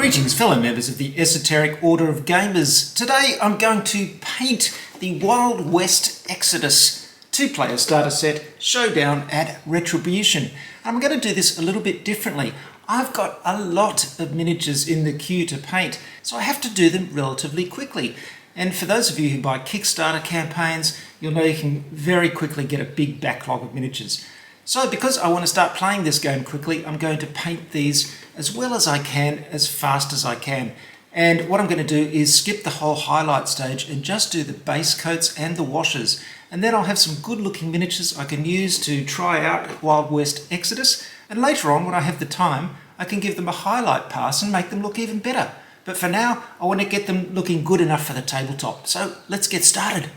Greetings fellow members of the Esoteric Order of Gamers. Today I'm going to paint the Wild West Exodus 2-player starter set Showdown at Retribution. I'm going to do this a little bit differently. I've got a lot of miniatures in the queue to paint, so I have to do them relatively quickly. And for those of you who buy Kickstarter campaigns, you'll know you can very quickly get a big backlog of miniatures. So because I want to start playing this game quickly, I'm going to paint these as well as I can, as fast as I can. And what I'm going to do is skip the whole highlight stage and just do the base coats and the washes. And then I'll have some good looking miniatures I can use to try out at Wild West Exodus. And later on, when I have the time, I can give them a highlight pass and make them look even better. But for now, I want to get them looking good enough for the tabletop. So let's get started.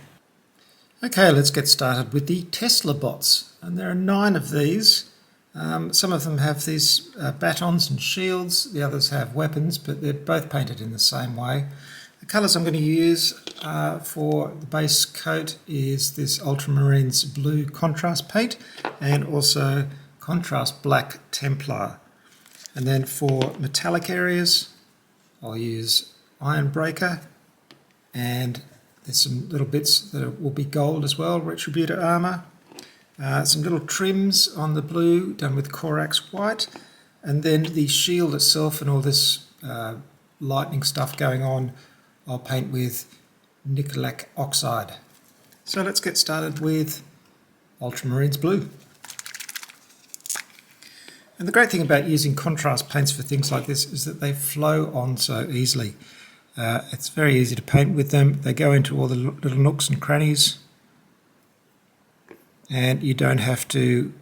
Okay, let's get started with the Tesla bots. And there are 9 of these. Some of them have these batons and shields. The others have weapons, but they're both painted in the same way. The colours I'm going to use for the base coat is this Ultramarines Blue contrast paint and also contrast black Templar. And then for metallic areas, I'll use Iron Breaker, and there's some little bits that will be gold as well, Retributor armour. Some little trims on the blue done with Corax white, and then the shield itself and all this lightning stuff going on I'll paint with Nikolai oxide. So let's get started with Ultramarines Blue. And the great thing about using contrast paints for things like this is that they flow on so easily. It's very easy to paint with them. They go into all the little nooks and crannies, and you don't have to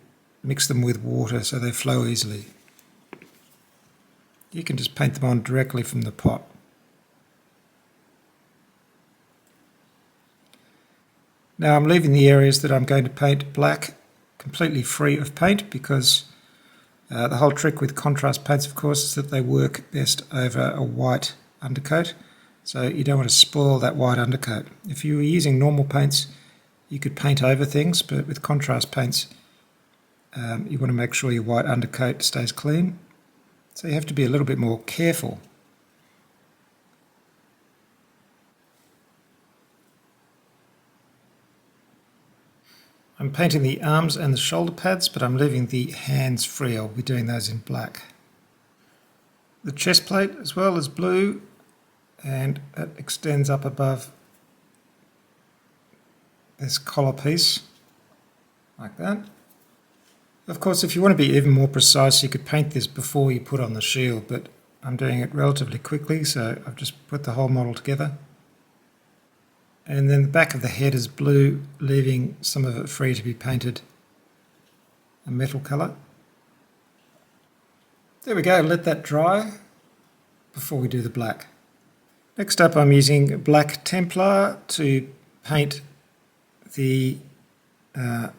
mix them with water, so they flow easily. You can just paint them on directly from the pot. Now I'm leaving the areas that I'm going to paint black completely free of paint, because the whole trick with contrast paints, of course, is that they work best over a white undercoat, so you don't want to spoil that white undercoat. If you were using normal paints, you could paint over things, but with contrast paints, you want to make sure your white undercoat stays clean. So you have to be a little bit more careful. I'm painting the arms and the shoulder pads, but I'm leaving the hands free. I'll be doing those in black. The chest plate as well is blue, and it extends up above this collar piece, like that. Of course, if you want to be even more precise, you could paint this before you put on the shield, but I'm doing it relatively quickly, so I've just put the whole model together. And then the back of the head is blue, leaving some of it free to be painted a metal colour. There we go, let that dry before we do the black. Next up, I'm using black Templar to paint the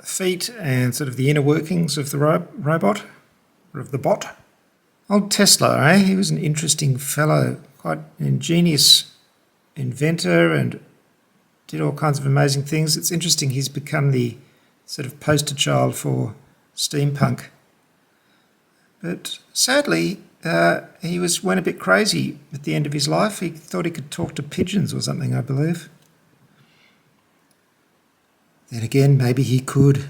feet and sort of the inner workings of the robot, or of the bot. Old Tesla, eh? He was an interesting fellow, quite an ingenious inventor, and did all kinds of amazing things. It's interesting he's become the sort of poster child for steampunk. But sadly, he went a bit crazy at the end of his life. He thought he could talk to pigeons or something, I believe. Then again, maybe he could.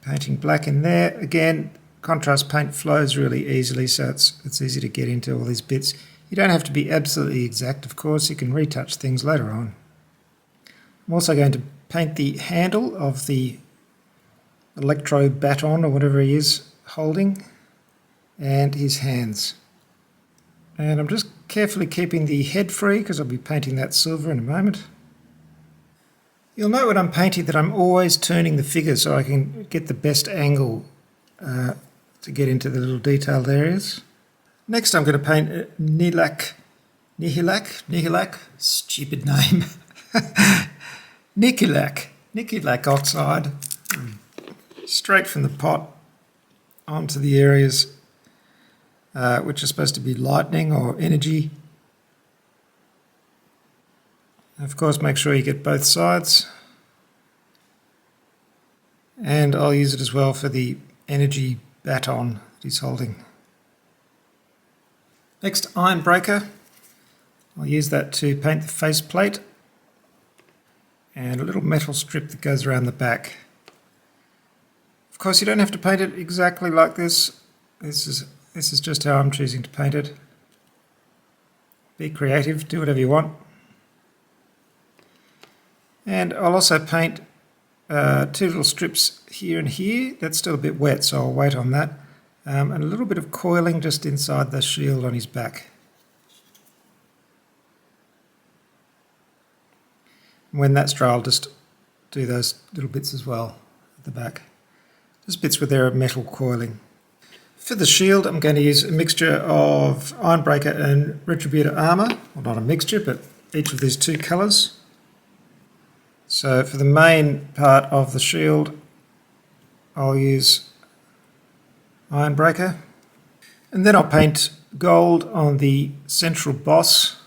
Painting black in there. Again, contrast paint flows really easily, so it's easy to get into all these bits. You don't have to be absolutely exact, of course. You can retouch things later on. I'm also going to paint the handle of the electro baton, or whatever he is holding, and his hands. And I'm just carefully keeping the head free, because I'll be painting that silver in a moment. You'll note when I'm painting that I'm always turning the figure so I can get the best angle to get into the little detailed areas. Next I'm going to paint Nikolai, stupid name, Nikolai oxide, straight from the pot onto the areas which are supposed to be lightning or energy. Of course, make sure you get both sides, and I'll use it as well for the energy baton that he's holding. Next, iron breaker. I'll use that to paint the faceplate and a little metal strip that goes around the back. Of course, you don't have to paint it exactly like this. This is just how I'm choosing to paint it. Be creative, do whatever you want. And I'll also paint two little strips here and here. That's still a bit wet, so I'll wait on that. And a little bit of coiling just inside the shield on his back. When that's dry, I'll just do those little bits as well at the back. Just bits where there are metal coiling. For the shield, I'm going to use a mixture of Ironbreaker and Retributor armour. Well, not a mixture, but each of these two colours. So for the main part of the shield, I'll use Ironbreaker. And then I'll paint gold on the central boss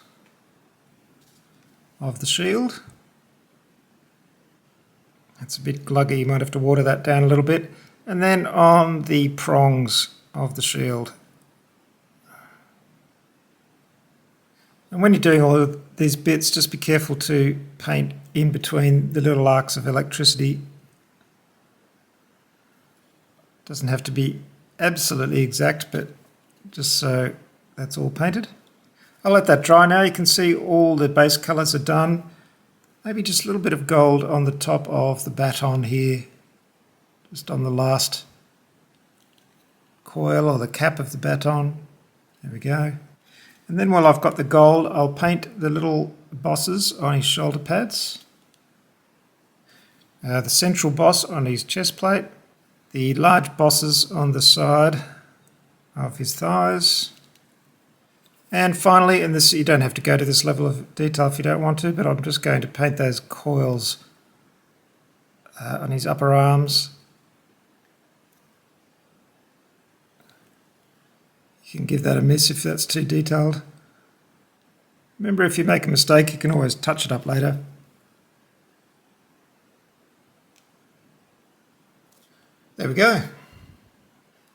of the shield. It's a bit gluggy, you might have to water that down a little bit. And then on the prongs of the shield. And when you're doing all of these bits, just be careful to paint in between the little arcs of electricity. Doesn't have to be absolutely exact, but just so that's all painted. I'll let that dry now. You can see all the base colours are done. Maybe just a little bit of gold on the top of the baton here, just on the last coil or the cap of the baton. There we go. And then while I've got the gold, I'll paint the little bosses on his shoulder pads, the central boss on his chest plate, the large bosses on the side of his thighs, and finally, and this, you don't have to go to this level of detail if you don't want to, but I'm just going to paint those coils on his upper arms. You can give that a miss if that's too detailed. Remember, if you make a mistake, you can always touch it up later. There we go.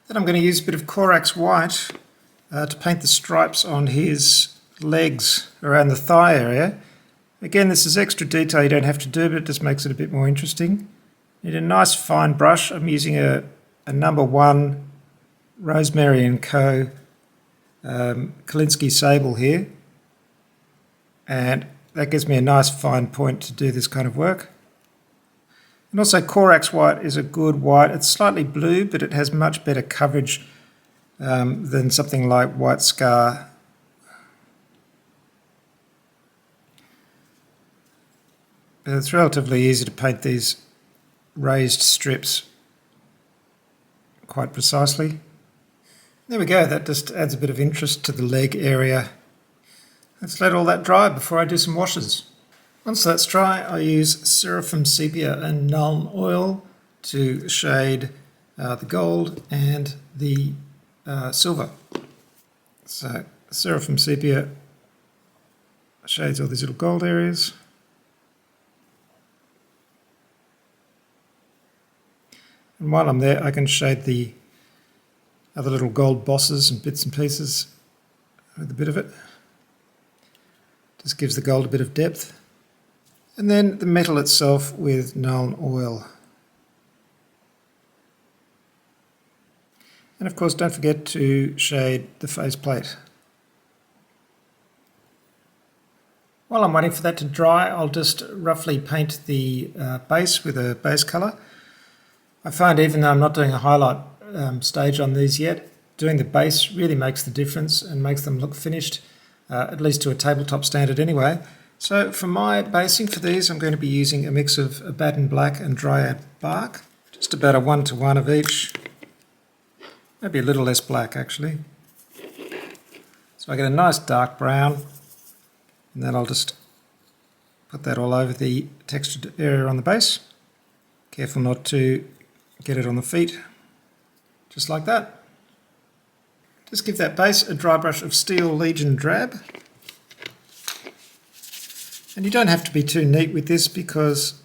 Then I'm going to use a bit of Corax White to paint the stripes on his legs around the thigh area. Again, this is extra detail you don't have to do, but it just makes it a bit more interesting. Need a nice fine brush. I'm using a number 1 Rosemary & Co. Kolinsky sable here. And that gives me a nice fine point to do this kind of work. And also Corax White is a good white. It's slightly blue, but it has much better coverage than something like White Scar. But it's relatively easy to paint these raised strips quite precisely. There we go, that just adds a bit of interest to the leg area. Let's let all that dry before I do some washes. Once that's dry, I use Seraphim Sepia and Nuln Oil to shade the gold and the silver. So Seraphim Sepia shades all these little gold areas. And while I'm there, I can shade the other little gold bosses and bits and pieces with a bit of it. Just gives the gold a bit of depth. And then the metal itself with Nuln Oil. And of course, don't forget to shade the faceplate. While I'm waiting for that to dry, I'll just roughly paint the base with a base colour. I find even though I'm not doing a highlight stage on these yet, doing the base really makes the difference and makes them look finished, at least to a tabletop standard anyway. So for my basing for these, I'm going to be using a mix of Abaddon Black and Dryad Bark, just about a 1-to-1 of each, maybe a little less black actually. So I get a nice dark brown, and then I'll just put that all over the textured area on the base. Careful not to get it on the feet, just like that. Just give that base a dry brush of Steel Legion Drab. And you don't have to be too neat with this because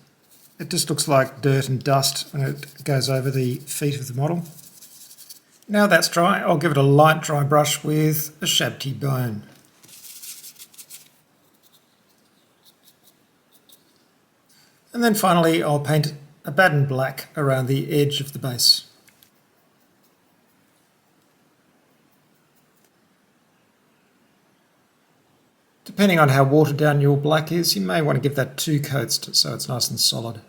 it just looks like dirt and dust when it goes over the feet of the model. Now that's dry, I'll give it a light dry brush with a Shabti bone. And then finally I'll paint a Baden black around the edge of the base. Depending on how watered down your black is, you may want to give that 2 coats so it's nice and solid.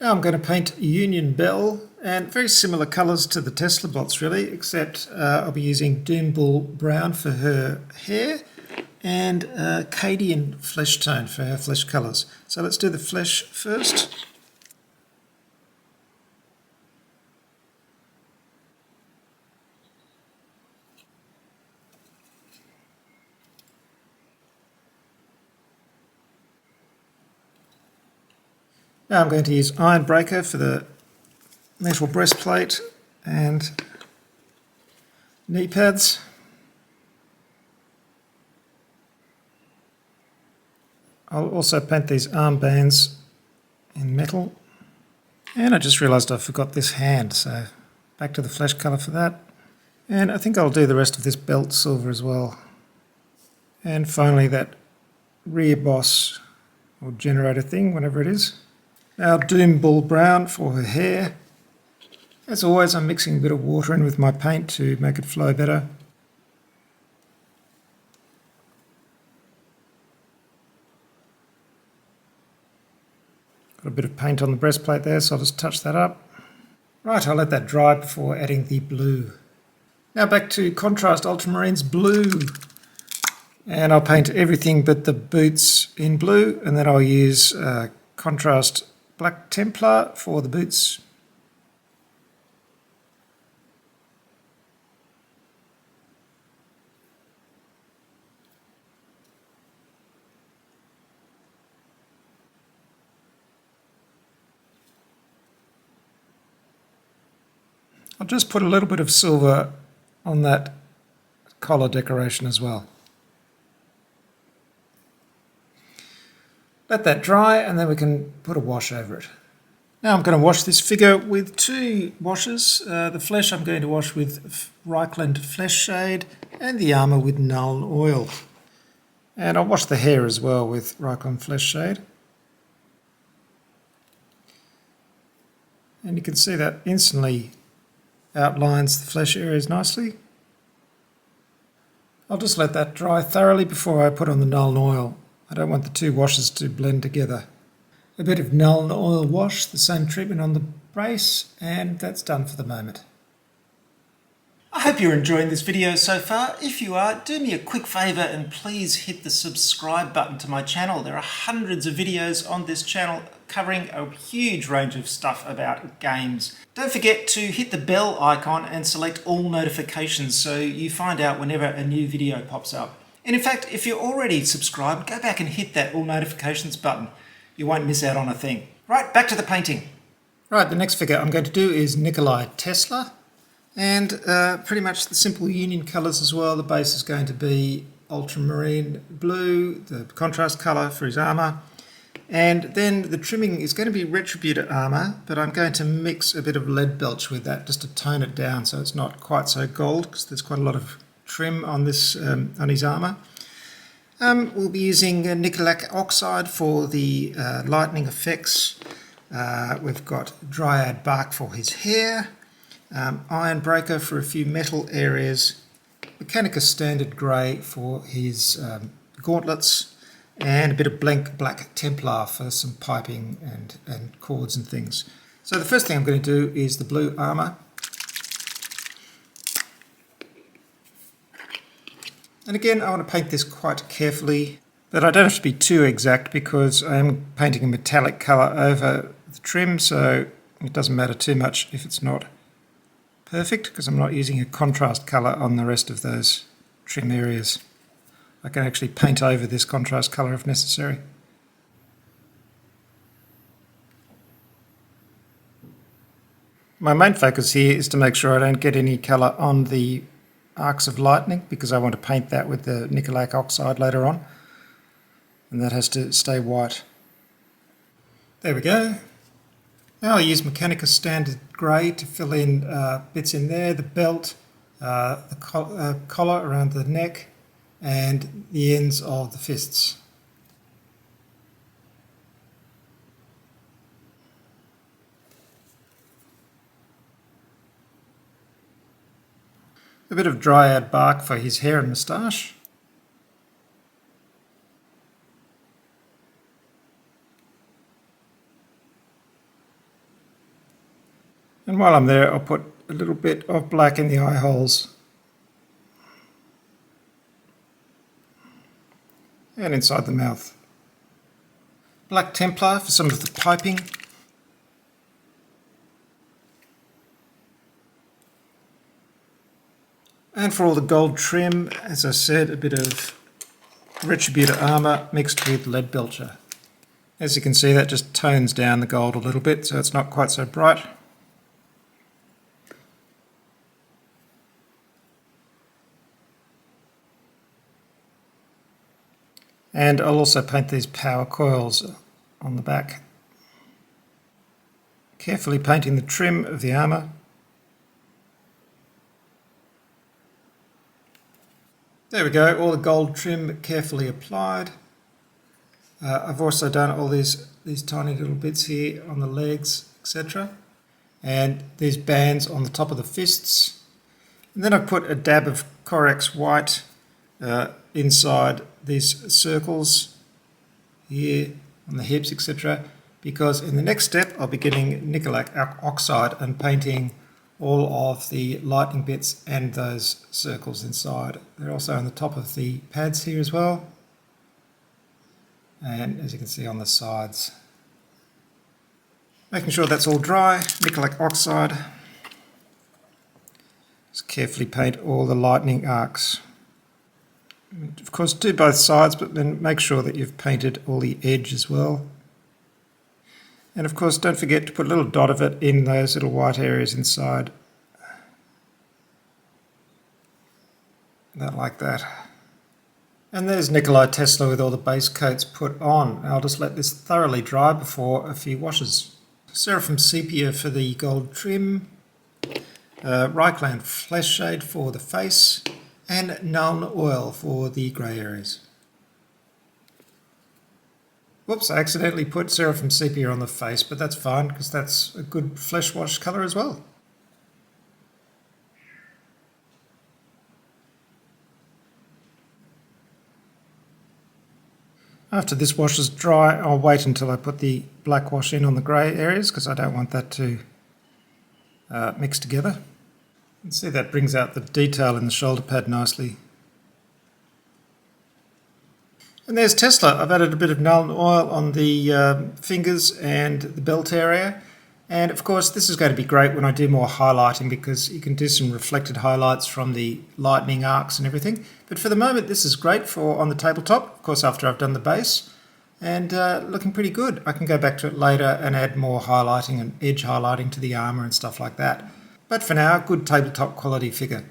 Now I'm going to paint Union Bell, and very similar colours to the Tesla bots really, except I'll be using Doom Bull Brown for her hair and Cadian Flesh Tone for her flesh colours. So let's do the flesh first. Now I'm going to use Iron Breaker for the metal breastplate and knee pads. I'll also paint these armbands in metal. And I just realised I forgot this hand, so back to the flesh colour for that. And I think I'll do the rest of this belt silver as well. And finally that rear boss or generator thing, whatever it is. Now Doom Bull Brown for her hair. As always, I'm mixing a bit of water in with my paint to make it flow better. Got a bit of paint on the breastplate there, so I'll just touch that up. Right, I'll let that dry before adding the blue. Now back to Contrast Ultramarines Blue. And I'll paint everything but the boots in blue, and then I'll use Contrast Black Templar for the boots. I'll just put a little bit of silver on that collar decoration as well. Let that dry and then we can put a wash over it. Now I'm going to wash this figure with 2 washes. The flesh I'm going to wash with Reichland Flesh Shade and the armour with Nuln Oil. And I'll wash the hair as well with Reichland Flesh Shade. And you can see that instantly outlines the flesh areas nicely. I'll just let that dry thoroughly before I put on the Nuln Oil. I don't want the 2 washes to blend together. A bit of Nuln Oil wash, the same treatment on the base, and that's done for the moment. I hope you're enjoying this video so far. If you are, do me a quick favour and please hit the subscribe button to my channel. There are hundreds of videos on this channel covering a huge range of stuff about games. Don't forget to hit the bell icon and select all notifications so you find out whenever a new video pops up. And in fact, if you're already subscribed, go back and hit that all notifications button. You won't miss out on a thing. Right, back to the painting. Right, the next figure I'm going to do is Nikolai Tesla. And pretty much the simple Union colours as well. The base is going to be Ultramarine Blue, the contrast colour for his armour. And then the trimming is going to be Retribution armour, but I'm going to mix a bit of lead belch with that just to tone it down so it's not quite so gold, because there's quite a lot of trim on this on his armour. We'll be using Nikolai Oxide for the lightning effects. We've got Dryad Bark for his hair. Iron Breaker for a few metal areas, Mechanicus Standard Grey for his gauntlets, and a bit of Black Templar for some piping and cords and things. So the first thing I'm going to do is the blue armour. And again, I want to paint this quite carefully, but I don't have to be too exact because I am painting a metallic colour over the trim, so it doesn't matter too much if it's not perfect, because I'm not using a contrast colour on the rest of those trim areas. I can actually paint over this contrast colour if necessary. My main focus here is to make sure I don't get any colour on the arcs of lightning, because I want to paint that with the Nikolai Oxide later on, and that has to stay white. There we go. Now I'll use Mechanicus Standard Grey to fill in bits in there, the belt, the collar around the neck, and the ends of the fists. A bit of dryad bark for his hair and moustache. And while I'm there, I'll put a little bit of black in the eye holes. And inside the mouth. Black Templar for some of the piping. And for all the gold trim, as I said, a bit of Retributor armour mixed with lead belcher. As you can see, that just tones down the gold a little bit, so it's not quite so bright. And I'll also paint these power coils on the back. Carefully painting the trim of the armour. There we go, all the gold trim carefully applied. I've also done all these tiny little bits here on the legs, etc. And these bands on the top of the fists. And then I've put a dab of Corax white inside these circles here on the hips, etc. Because in the next step I'll be getting Nikolai oxide and painting all of the lightning bits and those circles inside. They're also on the top of the pads here as well. And as you can see on the sides. Making sure that's all dry, Nikolai oxide. Just carefully paint all the lightning arcs. Of course, do both sides, but then make sure that you've painted all the edge as well. And of course, don't forget to put a little dot of it in those little white areas inside. Like that. And there's Nikolai Tesla with all the base coats put on. I'll just let this thoroughly dry before a few washes. Seraphim Sepia for the gold trim. Reichland Flesh Shade for the face. And Nuln Oil for the grey areas. Whoops, I accidentally put Seraphim Sepia on the face, but that's fine because that's a good flesh wash colour as well. After this wash is dry, I'll wait until I put the black wash in on the grey areas because I don't want that to mix together. You can see that brings out the detail in the shoulder pad nicely. And there's Tesla. I've added a bit of Nuln Oil on the fingers and the belt area. And of course this is going to be great when I do more highlighting because you can do some reflected highlights from the lightning arcs and everything. But for the moment this is great for on the tabletop, of course after I've done the base. And looking pretty good. I can go back to it later and add more highlighting and edge highlighting to the armour and stuff like that. But for now, good tabletop quality figure.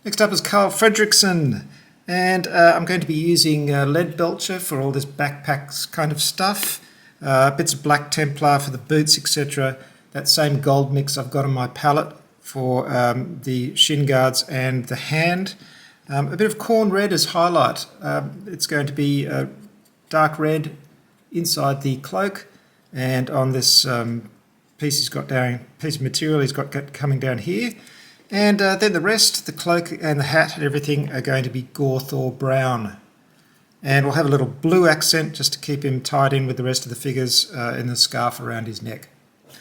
Next up is Carl Fredrickson. And I'm going to be using lead belcher for all this backpacks kind of stuff. Bits of black Templar for the boots, etc. That same gold mix I've got on my palette for the shin guards and the hand. A bit of corn red as highlight. It's going to be dark red inside the cloak, and on this piece of material he's got coming down here. And then the rest, the cloak and the hat and everything, are going to be Gorthor brown. And we'll have a little blue accent just to keep him tied in with the rest of the figures in the scarf around his neck.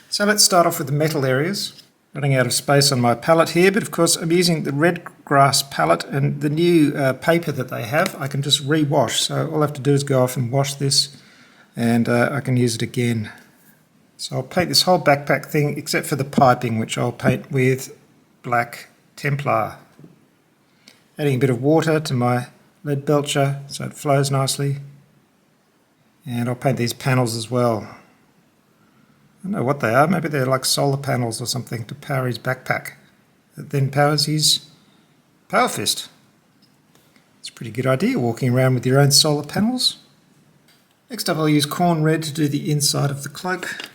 So let's start off with the metal areas. Running out of space on my palette here, but of course I'm using the red grass palette, and the new paper that they have I can just re-wash. So all I have to do is go off and wash this, and I can use it again. So I'll paint this whole backpack thing except for the piping, which I'll paint with black Templar. Adding a bit of water to my lead belcher so it flows nicely. And I'll paint these panels as well. I don't know what they are, maybe they're like solar panels or something to power his backpack. That then powers his power fist. It's a pretty good idea, walking around with your own solar panels. Next up I'll use corn red to do the inside of the cloak.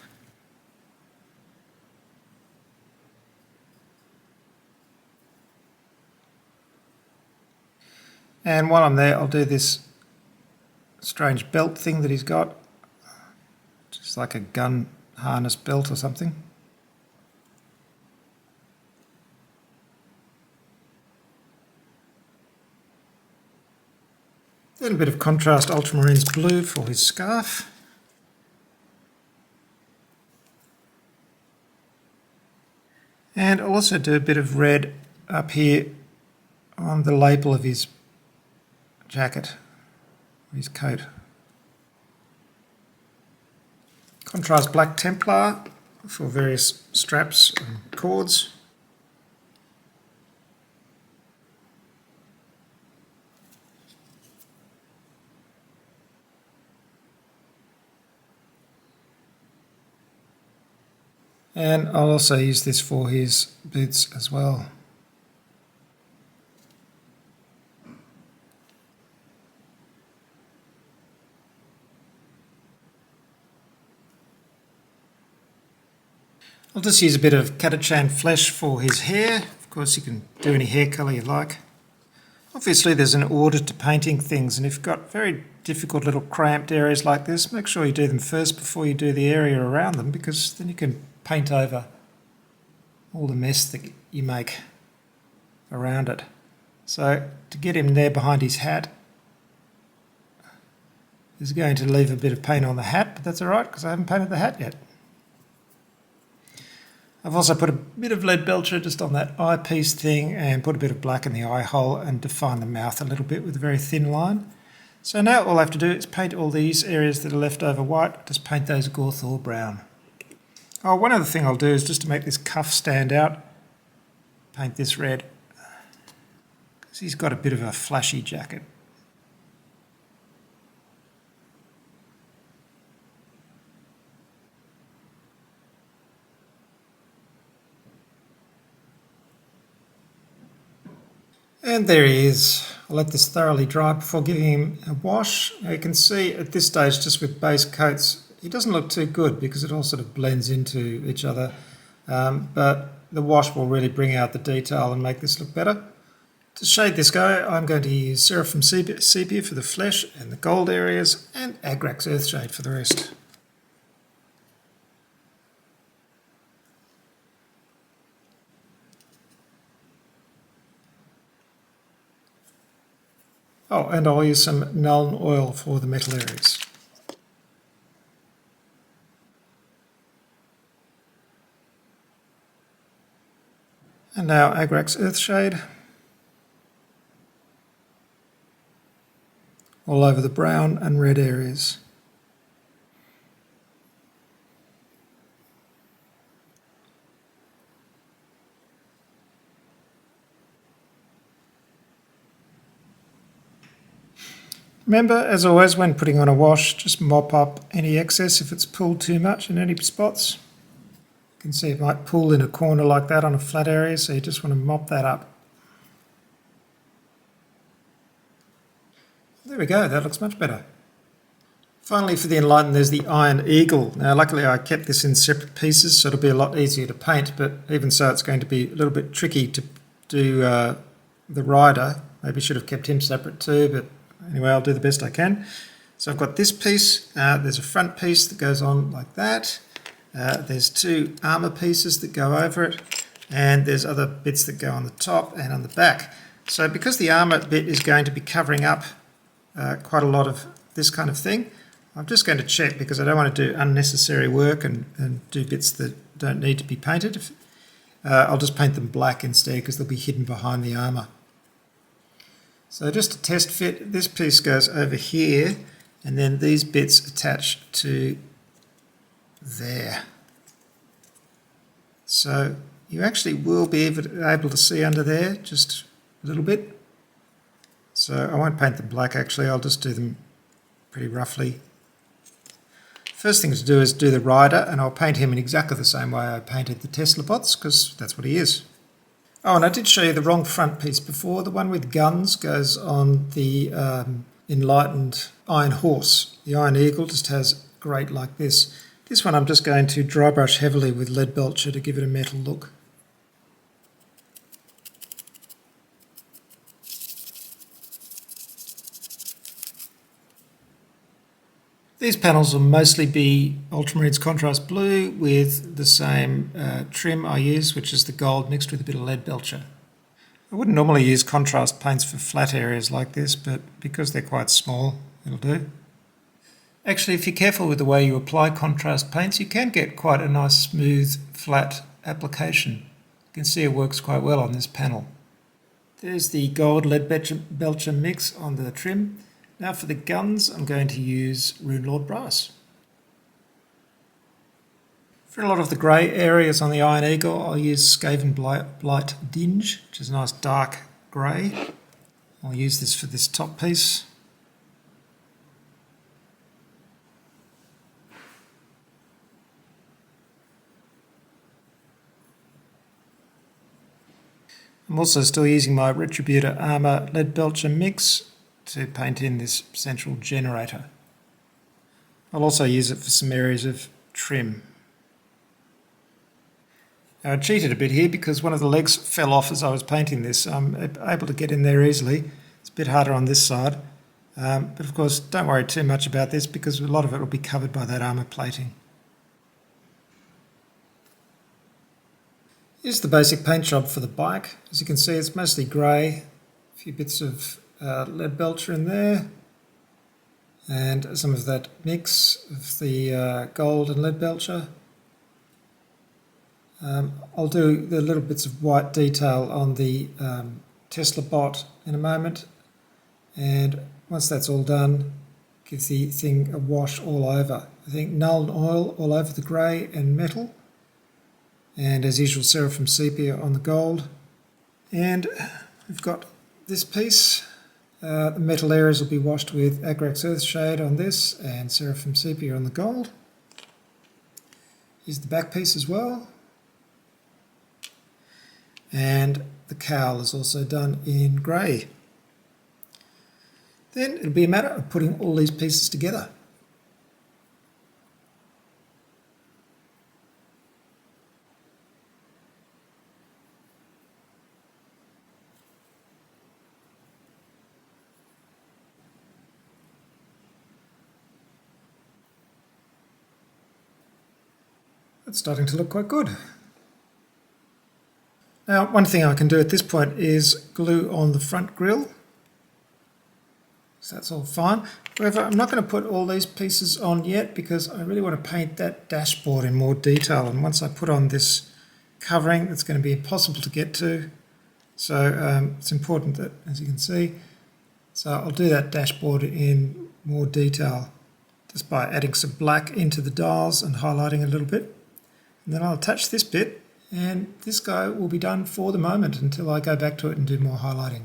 And while I'm there, I'll do this strange belt thing that he's got. Just like a gun harness belt or something. Then a bit of contrast Ultramarines Blue for his scarf. And I'll also do a bit of red up here on the lapel of his jacket, his coat. Contrast black Templar for various straps and cords. And I'll also use this for his boots as well. I'll just use a bit of Catachan flesh for his hair. Of course, you can do any hair colour you like. Obviously, there's an order to painting things, and if you've got very difficult little cramped areas like this, make sure you do them first before you do the area around them, because then you can paint over all the mess that you make around it. So to get him there behind his hat is going to leave a bit of paint on the hat, but that's all right because I haven't painted the hat yet. I've also put a bit of lead belcher just on that eyepiece thing and put a bit of black in the eye hole and define the mouth a little bit with a very thin line. So now all I have to do is paint all these areas that are left over white, just paint those Gawthor brown. Oh, one other thing I'll do is just to make this cuff stand out, paint this red, because he's got a bit of a flashy jacket. And there he is. I'll let this thoroughly dry before giving him a wash. Now you can see at this stage, just with base coats, he doesn't look too good because it all sort of blends into each other. But the wash will really bring out the detail and make this look better. To shade this guy, I'm going to use Seraphim Sepia for the flesh and the gold areas, and Agrax Earthshade for the rest. Oh, and I'll use some Nuln oil for the metal areas. And now Agrax Earthshade all over the brown and red areas. Remember, as always, when putting on a wash, just mop up any excess if it's pulled too much in any spots. You can see it might pull in a corner like that on a flat area, so you just want to mop that up. There we go, that looks much better. Finally, for the Enlightened, there's the Iron Eagle. Now, luckily I kept this in separate pieces, so it'll be a lot easier to paint, but even so, it's going to be a little bit tricky to do the rider. Maybe should have kept him separate too, but anyway, I'll do the best I can. So I've got this piece, there's a front piece that goes on like that. There's two armour pieces that go over it, and there's other bits that go on the top and on the back. So because the armour bit is going to be covering up quite a lot of this kind of thing, I'm just going to check because I don't want to do unnecessary work and do bits that don't need to be painted. I'll just paint them black instead because they'll be hidden behind the armour. So just to test fit, this piece goes over here, and then these bits attach to there. So you actually will be able to see under there just a little bit. So I won't paint them black actually, I'll just do them pretty roughly. First thing to do is do the rider, and I'll paint him in exactly the same way I painted the Tesla bots, because that's what he is. Oh, and I did show you the wrong front piece before. The one with guns goes on the Enlightened Iron Horse. The Iron Eagle just has grate like this. This one I'm just going to dry brush heavily with lead belcher to give it a metal look. These panels will mostly be Ultramarines Contrast Blue with the same trim I use, which is the gold mixed with a bit of lead belcher. I wouldn't normally use contrast paints for flat areas like this, but because they're quite small, it'll do. Actually, if you're careful with the way you apply contrast paints, you can get quite a nice smooth, flat application. You can see it works quite well on this panel. There's the gold lead belcher mix on the trim. Now for the guns, I'm going to use Rune Lord Brass. For a lot of the grey areas on the Iron Eagle, I'll use Skaven Blight Dinge, which is a nice dark grey. I'll use this for this top piece. I'm also still using my Retributor Armour lead belcher mix to paint in this central generator. I'll also use it for some areas of trim. Now I cheated a bit here because one of the legs fell off as I was painting this. I'm able to get in there easily. It's a bit harder on this side. But of course, don't worry too much about this because a lot of it will be covered by that armour plating. Here's the basic paint job for the bike. As you can see, it's mostly grey, a few bits of lead belcher in there, and some of that mix of the gold and lead belcher. I'll do the little bits of white detail on the Tesla bot in a moment, and once that's all done, give the thing a wash all over. I think Nuln oil all over the grey and metal, and as usual Seraphim sepia on the gold. And we've got this piece. The metal areas will be washed with Agrax Earthshade on this and Seraphim sepia on the gold. Here's the back piece as well. And the cowl is also done in grey. Then it'll be a matter of putting all these pieces together. It's starting to look quite good. Now, one thing I can do at this point is glue on the front grille. So that's all fine. However, I'm not going to put all these pieces on yet because I really want to paint that dashboard in more detail. And once I put on this covering, it's going to be impossible to get to. So it's important that, as you can see, so I'll do that dashboard in more detail just by adding some black into the dials and highlighting a little bit. And then I'll attach this bit, and this guy will be done for the moment until I go back to it and do more highlighting.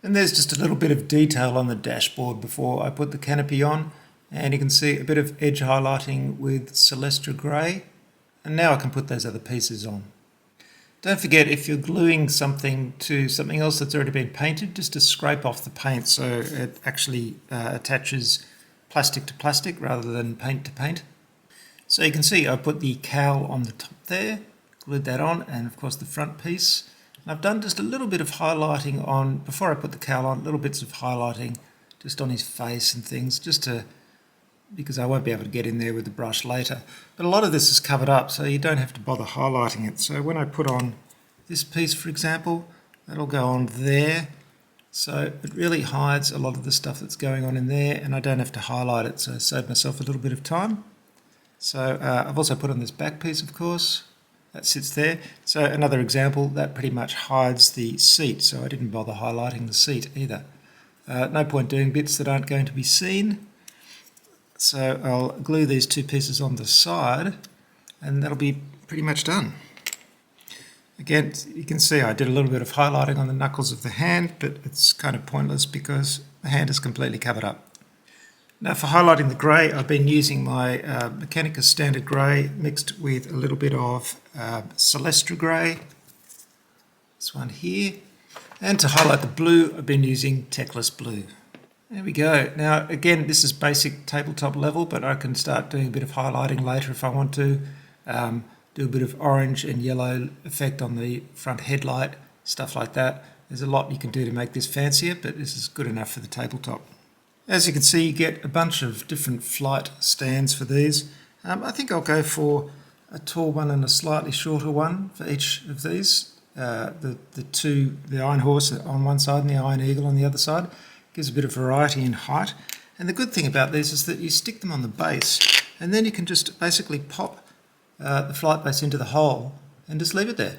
And there's just a little bit of detail on the dashboard before I put the canopy on, and you can see a bit of edge highlighting with Celestra Grey, and now I can put those other pieces on. Don't forget, if you're gluing something to something else that's already been painted, just to scrape off the paint so it actually attaches plastic to plastic rather than paint to paint. So you can see I put the cowl on the top there, glued that on, and of course the front piece. And I've done just a little bit of highlighting on, before I put the cowl on, little bits of highlighting just on his face and things, just to, because I won't be able to get in there with the brush later. But a lot of this is covered up, so you don't have to bother highlighting it. So when I put on this piece, for example, that'll go on there. So it really hides a lot of the stuff that's going on in there, and I don't have to highlight it, so I save myself a little bit of time. So I've also put on this back piece, of course, that sits there. So another example, that pretty much hides the seat, so I didn't bother highlighting the seat either. No point doing bits that aren't going to be seen. So I'll glue these two pieces on the side, and that'll be pretty much done. Again, you can see I did a little bit of highlighting on the knuckles of the hand, but it's kind of pointless because the hand is completely covered up. Now for highlighting the grey, I've been using my Mechanicus Standard Grey mixed with a little bit of Celestra Grey, this one here. And to highlight the blue, I've been using Teclis Blue. There we go. Now again, this is basic tabletop level, but I can start doing a bit of highlighting later if I want to. Do a bit of orange and yellow effect on the front headlight, stuff like that. There's a lot you can do to make this fancier, but this is good enough for the tabletop. As you can see, you get a bunch of different flight stands for these. I think I'll go for a tall one and a slightly shorter one for each of these. The Iron Horse on one side and the Iron Eagle on the other side. Gives a bit of variety in height. And the good thing about these is that you stick them on the base and then you can just basically pop the flight base into the hole and just leave it there.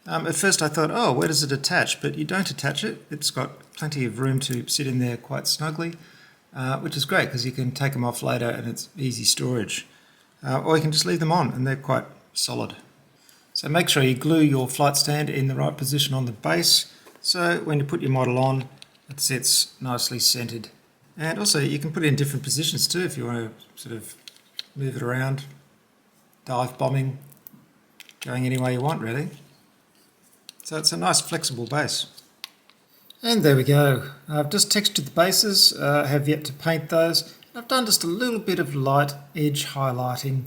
At first I thought, oh, where does it attach? But you don't attach it. It's got plenty of room to sit in there quite snugly, which is great because you can take them off later and it's easy storage. Or you can just leave them on and they're quite solid. So make sure you glue your flight stand in the right position on the base so when you put your model on it sits nicely centered. And also you can put it in different positions too if you want to sort of move it around, dive bombing, going any way you want really. So it's a nice flexible base. And there we go. I've just textured the bases, have yet to paint those. I've done just a little bit of light edge highlighting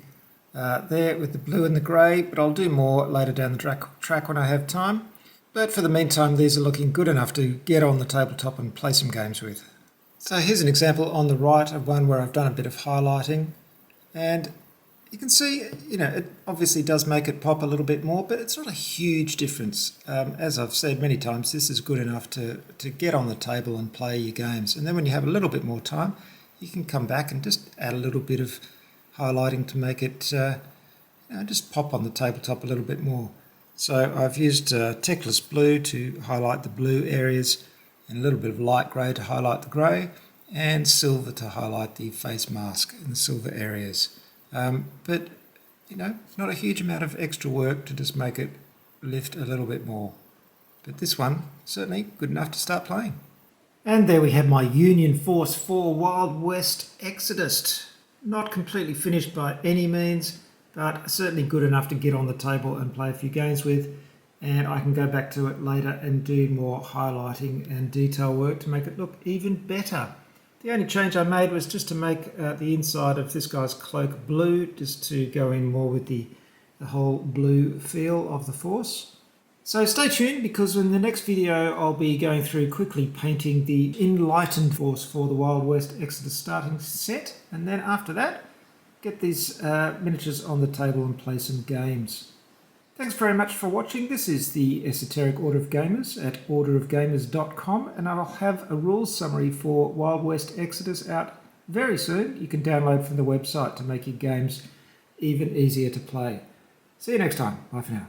there with the blue and the grey, but I'll do more later down the track when I have time. But for the meantime, these are looking good enough to get on the tabletop and play some games with. So here's an example on the right of one where I've done a bit of highlighting, and you can see, it obviously does make it pop a little bit more, but it's not a huge difference. As I've said many times, this is good enough to get on the table and play your games. And then when you have a little bit more time, you can come back and just add a little bit of highlighting to make it just pop on the tabletop a little bit more. So I've used Techless Blue to highlight the blue areas, and a little bit of light grey to highlight the grey, and silver to highlight the face mask in the silver areas. But not a huge amount of extra work to just make it lift a little bit more. But this one, certainly good enough to start playing. And there we have my Union Force 4 Wild West Exodus. Not completely finished by any means, but certainly good enough to get on the table and play a few games with. And I can go back to it later and do more highlighting and detail work to make it look even better. The only change I made was just to make the inside of this guy's cloak blue, just to go in more with the whole blue feel of the Force. So stay tuned, because in the next video I'll be going through quickly painting the Enlightened Force for the Wild West Exodus starting set, and then after that get these miniatures on the table and play some games. Thanks very much for watching. This is the Esoteric Order of Gamers at orderofgamers.com, and I'll have a rules summary for Wild West Exodus out very soon. You can download from the website to make your games even easier to play. See you next time. Bye for now.